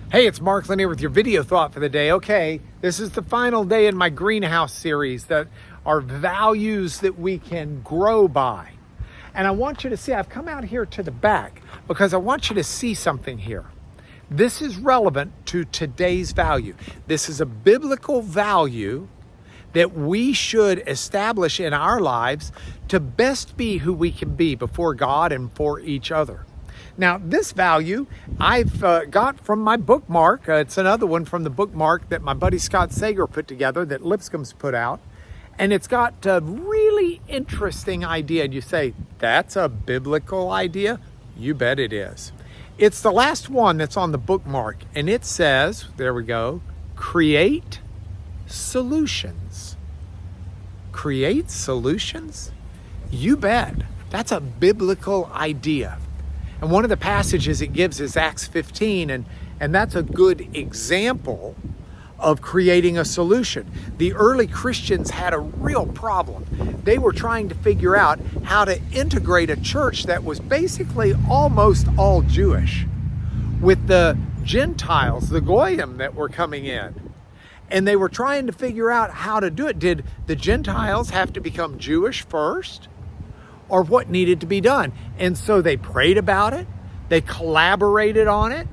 Hey, it's Mark Lanier with your video thought for the day. Okay, this is the final day in my greenhouse series that are values that we can grow by. And I want you to see, I've come out here to the back because I want you to see something here. This is relevant to today's value. This is a biblical value that we should establish in our lives to best be who we can be before God and for each other. Now, this value I've got from my bookmark. It's another one from the bookmark that my buddy Scott Sager put together that Lipscomb's put out. And it's got a really interesting idea. And you say, that's a biblical idea? You bet it is. It's the last one that's on the bookmark. And it says, there we go, create solutions. Create solutions? You bet. That's a biblical idea. And one of the passages it gives is Acts 15, and that's a good example of creating a solution. The early Christians had a real problem. They were trying to figure out how to integrate a church that was basically almost all Jewish with the Gentiles, the Goyim that were coming in. And they were trying to figure out how to do it. Did the Gentiles have to become Jewish first? Or what needed to be done? And so they prayed about it. They collaborated on it.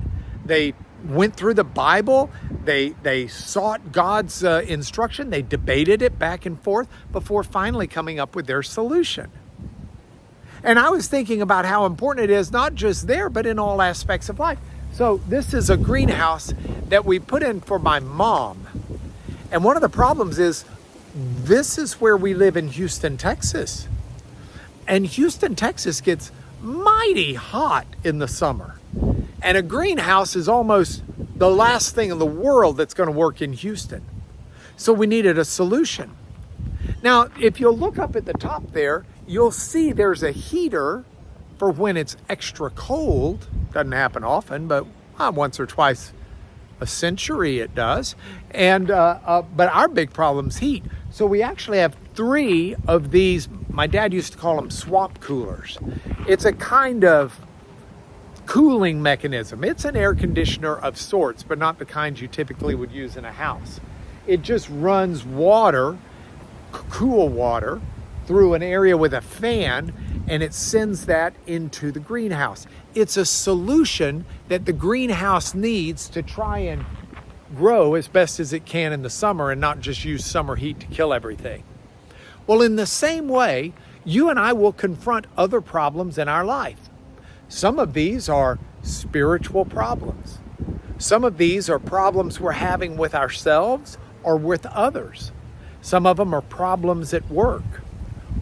They went through the Bible. They sought God's instruction. They debated it back and forth before finally coming up with their solution. And I was thinking about how important it is, not just there, but in all aspects of life. So this is a greenhouse that we put in for my mom. And one of the problems is, this is where we live in Houston, Texas. And Houston, Texas gets mighty hot in the summer. And a greenhouse is almost the last thing in the world that's going to work in Houston. So we needed a solution. Now, if you'll look up at the top there, you'll see there's a heater for when it's extra cold. Doesn't happen often, but once or twice a century it does. And but our big problem's heat. So we actually have 3 of these. My dad used to call them swamp coolers. It's a kind of cooling mechanism. It's an air conditioner of sorts, but not the kind you typically would use in a house. It just runs water, cool water, through an area with a fan, and it sends that into the greenhouse. It's a solution that the greenhouse needs to try and grow as best as it can in the summer and not just use summer heat to kill everything. Well, in the same way, you and I will confront other problems in our life. Some of these are spiritual problems. Some of these are problems we're having with ourselves or with others. Some of them are problems at work.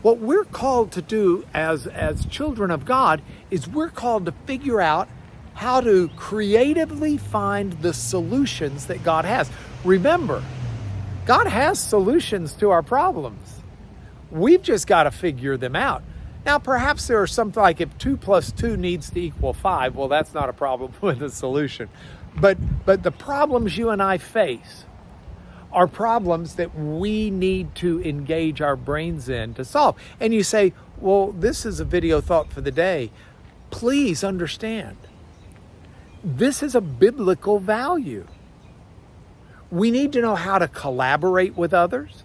What we're called to do as children of God is we're called to figure out how to creatively find the solutions that God has. Remember, God has solutions to our problems. We've just got to figure them out. Now, perhaps there are something like if 2 + 2 needs to equal 5, well, that's not a problem with a solution. But the problems you and I face are problems that we need to engage our brains in to solve. And you say, well, this is a video thought for the day. Please understand, this is a biblical value. We need to know how to collaborate with others.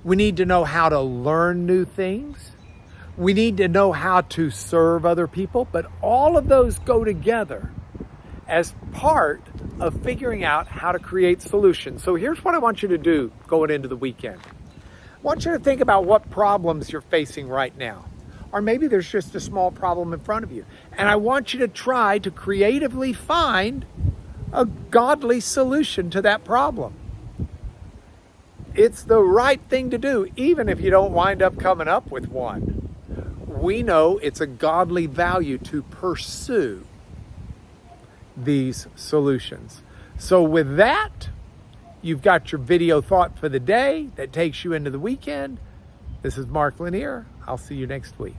We need to know how to learn new things. We need to know how to serve other people. But all of those go together as part of figuring out how to create solutions. So here's what I want you to do going into the weekend. I want you to think about what problems you're facing right now. Or maybe there's just a small problem in front of you. And I want you to try to creatively find a godly solution to that problem. It's the right thing to do, even if you don't wind up coming up with one. We know it's a godly value to pursue these solutions. So with that, you've got your video thought for the day that takes you into the weekend. This is Mark Lanier. I'll see you next week.